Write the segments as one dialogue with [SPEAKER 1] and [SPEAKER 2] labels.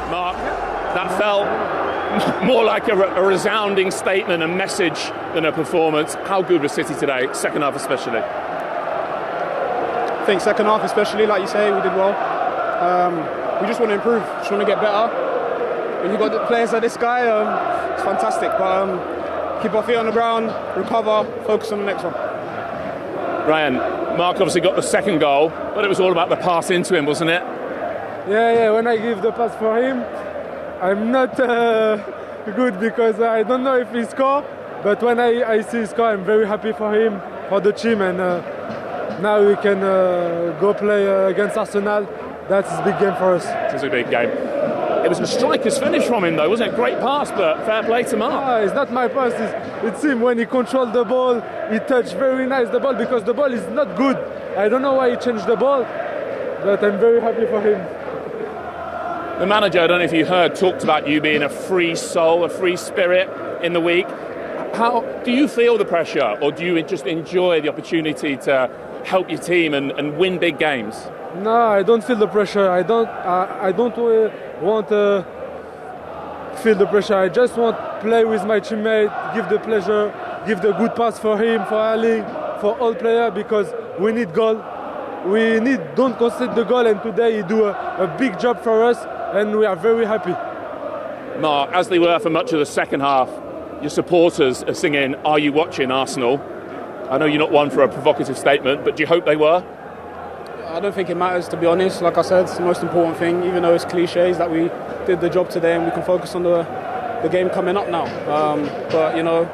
[SPEAKER 1] Marc, that felt more like a resounding statement, a message than a performance. How good was City today, second half especially?
[SPEAKER 2] I think second half especially, like you say, we did well. We just want to improve, just want to get better. When you've got the players like this guy, it's fantastic. But keep our feet on the ground, recover, focus on the next one.
[SPEAKER 1] Ryan, Marc obviously got the second goal, but it was all about the pass into him, wasn't it?
[SPEAKER 3] Yeah, when I give the pass for him, I'm not good because I don't know if he score, but when I see he score, I'm very happy for him, for the team, and now we can go play against Arsenal. That's a big game for us.
[SPEAKER 1] It's a big game. It was a striker's finish from him though, wasn't it? Great pass, but fair play to Marc.
[SPEAKER 3] It's not my pass, it's him. When he controlled the ball, he touched very nice the ball, because the ball is not good. I don't know why he changed the ball, but I'm very happy for him.
[SPEAKER 1] The manager, I don't know if you heard, talked about you being a free soul, a free spirit in the week. How do you feel the pressure, or do you just enjoy the opportunity to help your team and win big games?
[SPEAKER 3] No, I don't feel the pressure. I don't want to feel the pressure. I just want to play with my teammate, give the pleasure, give the good pass for him, for Ali, for all players, because we need goal. Don't concede the goal, and today he do a big job for us, and we are very happy.
[SPEAKER 1] Marc, as they were for much of the second half, your supporters are singing, "Are you watching Arsenal?" I know you're not one for a provocative statement, but do you hope they were?
[SPEAKER 2] I don't think it matters, to be honest. Like I said, it's the most important thing, even though it's cliches, that we did the job today and we can focus on the game coming up now. But, you know,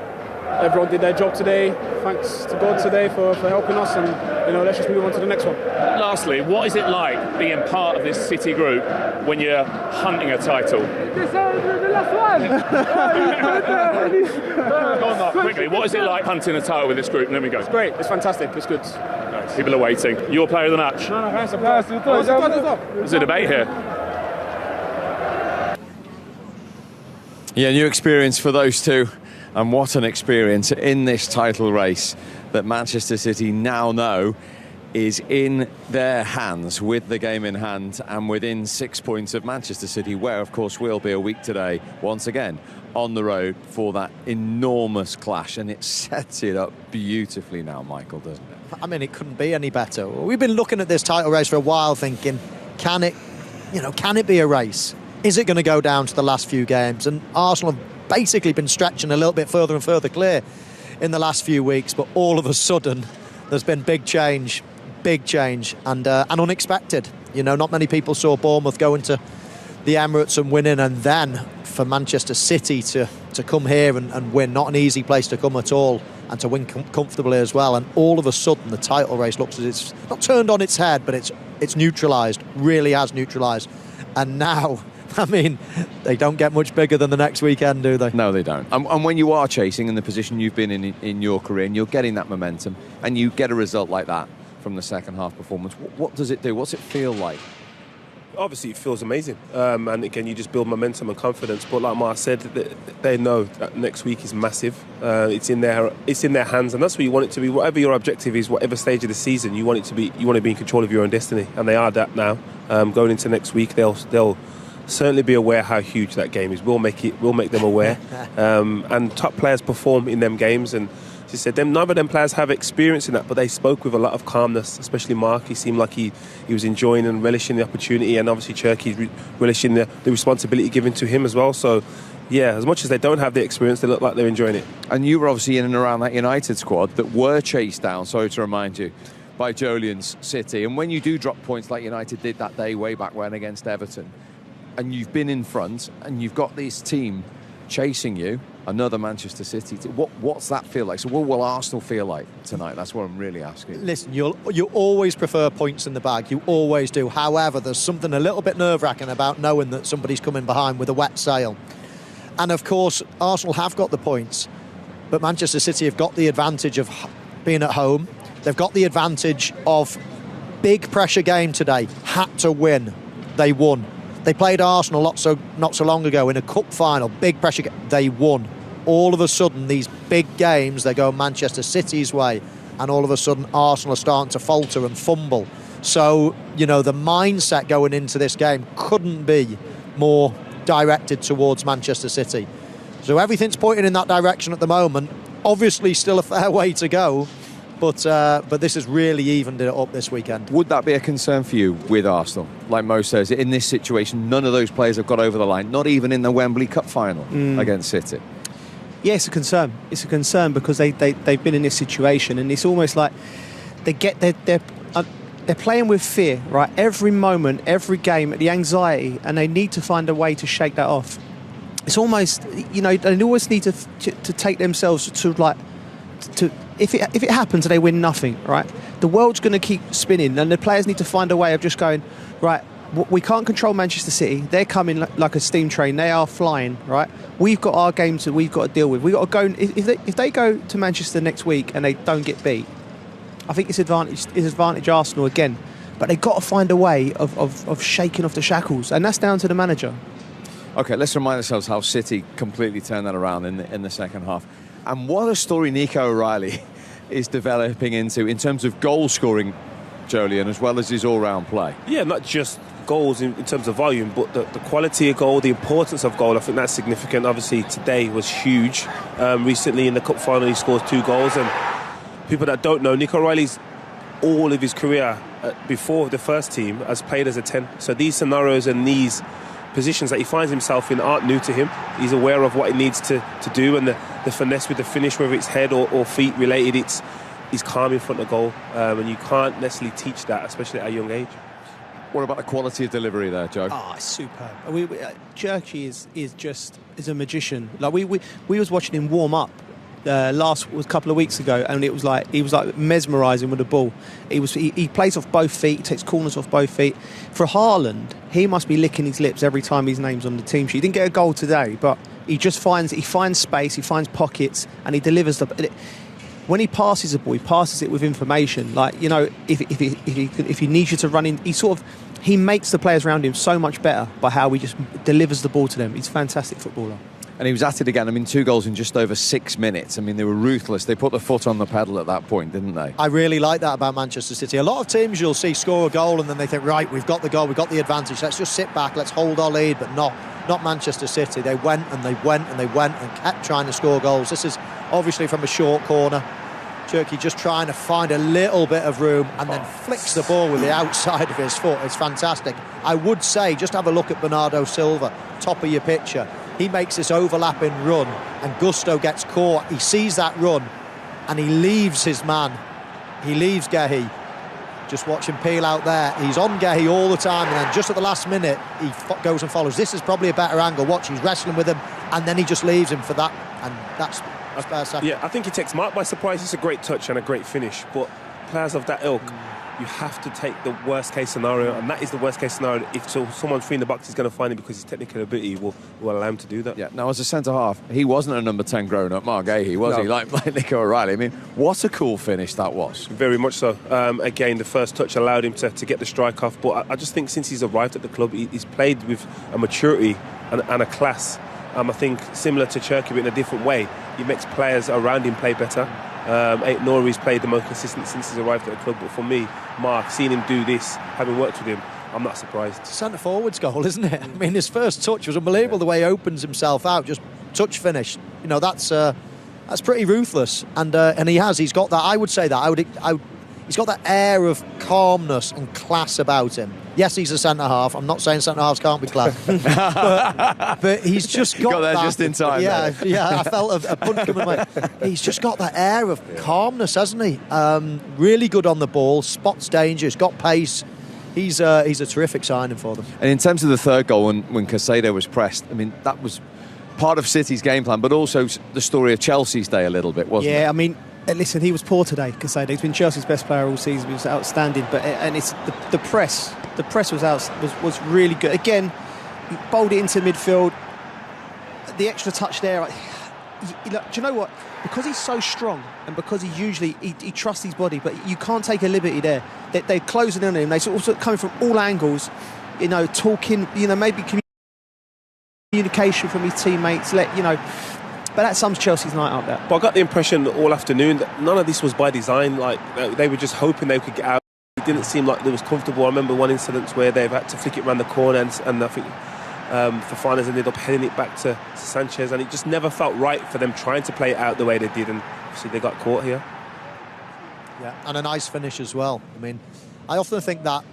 [SPEAKER 2] everyone did their job today. Thanks to God today for helping us, and, you know, let's just move on to the next one.
[SPEAKER 1] Lastly, what is it like being part of this City group when you're hunting a title?
[SPEAKER 3] This is the last one!
[SPEAKER 1] Go on, Marc, quickly. What is it like hunting a title with this group? And then we go.
[SPEAKER 2] It's great, it's fantastic, it's good.
[SPEAKER 1] Nice. People are waiting. Your player of the match? There's a debate here.
[SPEAKER 4] Yeah, new experience for those two. And what an experience in this title race that Manchester City now know is in their hands, with the game in hand and within 6 points of Manchester City, where, of course, we'll be a week today, once again, on the road for that enormous clash. And it sets it up beautifully now, Michael, doesn't it?
[SPEAKER 5] I mean, it couldn't be any better. We've been looking at this title race for a while thinking, can it be a race? Is it going to go down to the last few games? And Arsenal have basically been stretching a little bit further and further clear in the last few weeks, but all of a sudden there's been big change and unexpected. You know, not many people saw Bournemouth go into the Emirates and winning, and then for Manchester City to come here and win, not an easy place to come at all, and to win comfortably as well. And all of a sudden the title race looks as it's not turned on its head, but it's neutralised, really has neutralised. And now, I mean, they don't get much bigger than the next weekend, do they?
[SPEAKER 4] No, they don't. And when you are chasing in the position you've been in your career, and you're getting that momentum, and you get a result like that from the second half performance, what does it do? What's it feel like?
[SPEAKER 6] Obviously, it feels amazing. And again, you just build momentum and confidence. But like Marc said, they know that next week is massive. It's in their hands, and that's what you want it to be. Whatever your objective is, whatever stage of the season, you want it to be. You want to be in control of your own destiny, and they are that now. Going into next week, they'll certainly be aware how huge that game is. We'll make them aware. And top players perform in them games, and as you said, none of them players have experience in that, but they spoke with a lot of calmness, especially Marc. He seemed like he was enjoying and relishing the opportunity, and obviously Cherki's relishing the responsibility given to him as well. So yeah, as much as they don't have the experience, they look like they're enjoying it. And
[SPEAKER 4] you were obviously in and around that United squad that were chased down, sorry to remind you, by Joleon's City. And when you do drop points like United did that day way back when against Everton, and you've been in front and you've got this team chasing you, another Manchester City team, what's that feel like? So what will Arsenal feel like tonight? That's what I'm really asking.
[SPEAKER 5] Listen, you always prefer points in the bag, you always do. However, there's something a little bit nerve-wracking about knowing that somebody's coming behind with a wet sail. And of course, Arsenal have got the points, but Manchester City have got the advantage of being at home. They've got the advantage of big pressure game today, had to win, they won. They played Arsenal not so long ago in a cup final, big pressure game, they won. All of a sudden, these big games, they go Manchester City's way, and all of a sudden Arsenal are starting to falter and fumble. So, you know, the mindset going into this game couldn't be more directed towards Manchester City. So everything's pointing in that direction at the moment. Obviously still a fair way to go, but this has really evened it up this weekend.
[SPEAKER 4] Would that be a concern for you with Arsenal? Like Mo says, in this situation, none of those players have got over the line, not even in the Wembley Cup final against City.
[SPEAKER 7] Yeah, it's a concern. It's a concern because they've been in this situation, and it's almost like they're playing with fear, right? Every moment, every game, the anxiety, and they need to find a way to shake that off. It's almost, they always need to take themselves to if it happens and they win nothing, right? The world's going to keep spinning, and the players need to find a way of just going, right, we can't control Manchester City. They're coming like a steam train. They are flying, right? We've got our games that we've got to deal with. We've got to go. If they go to Manchester next week and they don't get beat, I think it's advantage Arsenal again. But they've got to find a way of shaking off the shackles, and that's down to the manager.
[SPEAKER 4] OK, let's remind ourselves how City completely turned that around in the second half. And what a story Nico O'Reilly is developing into in terms of goal scoring, Jolyon, as well as his all-round play.
[SPEAKER 6] Yeah, not just goals in terms of volume, but the quality of goal, the importance of goal. I think that's significant. Obviously, today was huge. Recently in the cup final, he scores 2 goals. And people that don't know, Nico O'Reilly's all of his career before the first team has played as a 10. So these scenarios and these positions that he finds himself in aren't new to him. He's aware of what he needs to do, and the finesse with the finish, whether it's head or feet related, he's calm in front of goal, and you can't necessarily teach that, especially at a young age.
[SPEAKER 4] What about the quality of delivery there, Joe?
[SPEAKER 7] Oh, it's superb. Jerky is a magician. Like we was watching him warm up a couple of weeks ago, and it was like he was like mesmerising with the ball. He plays off both feet, he takes corners off both feet. For Haaland, he must be licking his lips every time his name's on the team sheet. He didn't get a goal today, but he finds space, he finds pockets, and he delivers when he passes the ball, he passes it with information. Like, if he needs you to run in, he makes the players around him so much better by how he just delivers the ball to them. He's a fantastic footballer.
[SPEAKER 4] And he was at it again. I mean, 2 goals in just over 6 minutes. I mean, they were ruthless. They put the foot on the pedal at that point, didn't they?
[SPEAKER 5] I really like that about Manchester City. A lot of teams you'll see score a goal and then they think, right, we've got the goal, we've got the advantage, let's just sit back, let's hold our lead. But not Manchester City. They went and they went and they went and kept trying to score goals. This is obviously from a short corner. Turkey just trying to find a little bit of room and then flicks the ball with the outside of his foot. It's fantastic. I would say, just have a look at Bernardo Silva, top of your picture. He makes this overlapping run and Gusto gets caught. He sees that run and he leaves his man. He leaves Gehi. Just watch him peel out there. He's on Gehi all the time, and then just at the last minute he goes and follows. This is probably a better angle. Watch, he's wrestling with him and then he just leaves him for that, and that's
[SPEAKER 6] yeah, I think he takes Marc by surprise. It's a great touch and a great finish, but players of that ilk, you have to take the worst case scenario, and that is the worst case scenario. If someone free in the box is going to find him, because his technical ability will allow him to do that.
[SPEAKER 4] Yeah. Now, as a centre half, he wasn't a number 10 grown up Marc Guehi, was he? Like Nico O'Reilly. I mean, what a cool finish that was.
[SPEAKER 6] Very much so. Again, the first touch allowed him to get the strike off, but I just think since he's arrived at the club, he's played with a maturity and a class. I think similar to Cherki, but in a different way. He makes players around him play better. Nouri's played the most consistent since he's arrived at the club, but for me, Marc, seeing him do this, having worked with him, I'm not surprised.
[SPEAKER 5] It's a centre forward's goal, isn't it? I mean, his first touch was unbelievable. The way he opens himself out, just touch finish. That's pretty ruthless, and he's got that. I would say that he's got that air of calmness and class about him. Yes, he's a centre half. I'm not saying centre halves can't be class, but he's just got
[SPEAKER 4] there
[SPEAKER 5] that.
[SPEAKER 4] Just in time.
[SPEAKER 5] Yeah. I felt a punch coming away. He's just got that air of calmness, hasn't he? Really good on the ball, spots danger, he's got pace. He's a terrific signing for them.
[SPEAKER 4] And in terms of the third goal, when Caicedo was pressed, I mean, that was part of City's game plan, but also the story of Chelsea's day a little bit, wasn't it?
[SPEAKER 7] Yeah, I mean, listen, he was poor today, Caicedo. He's been Chelsea's best player all season. He was outstanding, and it's the press. The press was really good. Again, he bowled it into midfield. The extra touch there. Do you know what? Because he's so strong, and because he trusts his body, but you can't take a liberty there. They're closing in on him. They're also coming from all angles. Talking. Maybe communication from his teammates. But that sums Chelsea's night up there.
[SPEAKER 6] But I got the impression all afternoon that none of this was by design. Like, they were just hoping they could get out. It didn't seem like they was comfortable. I remember one incident where they've had to flick it around the corner, and I think Fofana's ended up heading it back to Sanchez, and it just never felt right for them trying to play it out the way they did, and obviously they got caught here.
[SPEAKER 5] Yeah, and a nice finish as well. I mean, I often think that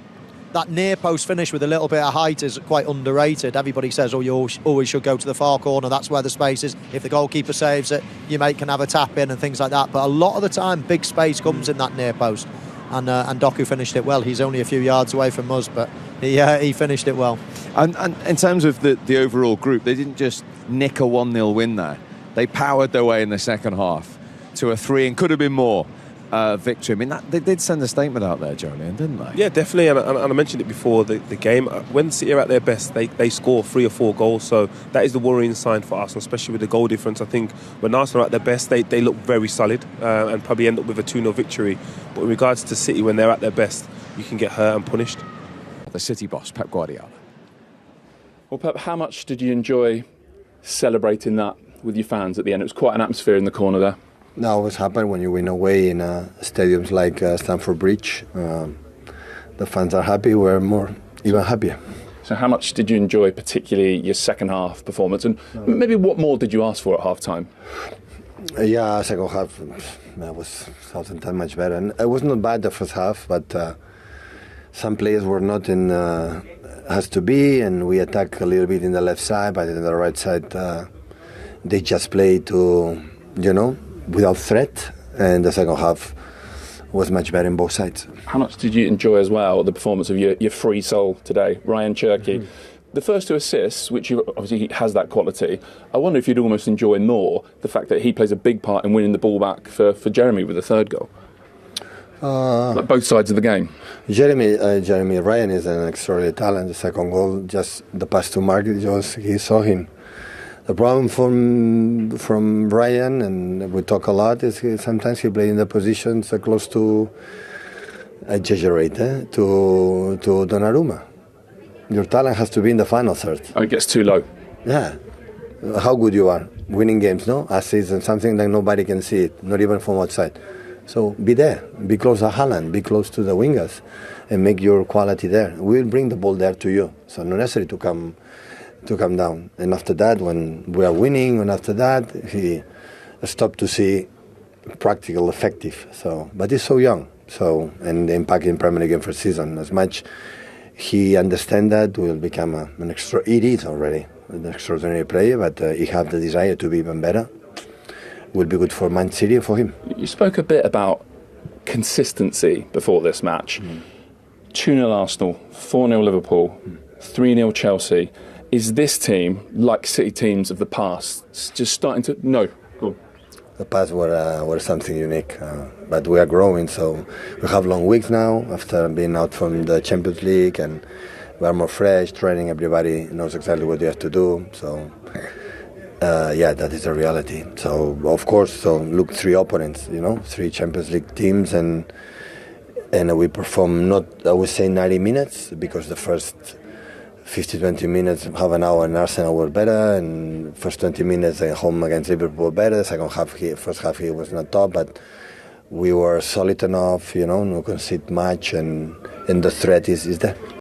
[SPEAKER 5] near post finish with a little bit of height is quite underrated. Everybody says, oh, you always should go to the far corner, that's where the space is. If the goalkeeper saves it, your mate can have a tap in and things like that. But a lot of the time, big space comes in that near post. And Doku finished it well. He's only a few yards away from us, but he finished it well.
[SPEAKER 4] And in terms of the overall group, they didn't just nick a 1-0 win there. They powered their way in the second half to a 3 and could have been more victory. I mean, they did send a statement out there, Julian, didn't they?
[SPEAKER 6] Yeah, definitely. And I mentioned it before, the game. When City are at their best, they score 3 or 4 goals. So that is the worrying sign for Arsenal, especially with the goal difference. I think when Arsenal are at their best, they look very solid and probably end up with a 2-0 victory. But in regards to City, when they're at their best, you can get hurt and punished.
[SPEAKER 4] The City boss, Pep Guardiola.
[SPEAKER 1] Well, Pep, how much did you enjoy celebrating that with your fans at the end? It was quite an atmosphere in the corner there.
[SPEAKER 8] No, what's happened when you win away in stadiums like Stamford Bridge. The fans are happy, we're even happier.
[SPEAKER 1] So how much did you enjoy particularly your second half performance, and maybe what more did you ask for at half time?
[SPEAKER 8] Yeah, second half was 1,000 times much better. And it was not bad the first half, but some players were not in has to be, and we attacked a little bit in the left side, but in the right side they just played to, without threat, and the second half was much better in both sides.
[SPEAKER 1] How much did you enjoy as well the performance of your free soul today, Ryan Cherky? The first 2 assists, which obviously he has that quality, I wonder if you'd almost enjoy more the fact that he plays a big part in winning the ball back for Jeremy with the third goal. Like both sides of the game.
[SPEAKER 8] Jeremy Ryan is an extraordinary talent. The second goal, just the pass to Marc, he saw him. The problem from Ryan, and we talk a lot, is sometimes he plays in the positions close to, I exaggerate, to Donnarumma. Your talent has to be in the final third.
[SPEAKER 1] Oh, it gets too low.
[SPEAKER 8] Yeah. How good you are. Winning games, no? Assists and something that nobody can see it, not even from outside. So be there. Be close to Haaland. Be close to the wingers and make your quality there. We'll bring the ball there to you. So not necessary to come down. And after that, when we are winning, and after that, he stopped to see practical, effective. So, but he's so young. So, and the impact in Premier League for season, as much he understands that, will become it is already an extraordinary player, but he has the desire to be even better. Will be good for Man City and for him.
[SPEAKER 1] You spoke a bit about consistency before this match. 2-0 Arsenal, 4-0 Liverpool, 3-0 Chelsea. Is this team, like City teams of the past, just starting to... No, go on.
[SPEAKER 8] The past were something unique, but we are growing, so we have long weeks now after being out from the Champions League, and we are more fresh, training, everybody knows exactly what they have to do, so that is a reality. So of course, look, 3 opponents, 3 Champions League teams, and we perform not, I would say 90 minutes, because the first 50-20 minutes, half an hour in Arsenal were better, and first 20 minutes at home against Liverpool better. Second half, first half he was not top, but we were solid enough, no concede much, and the threat is there.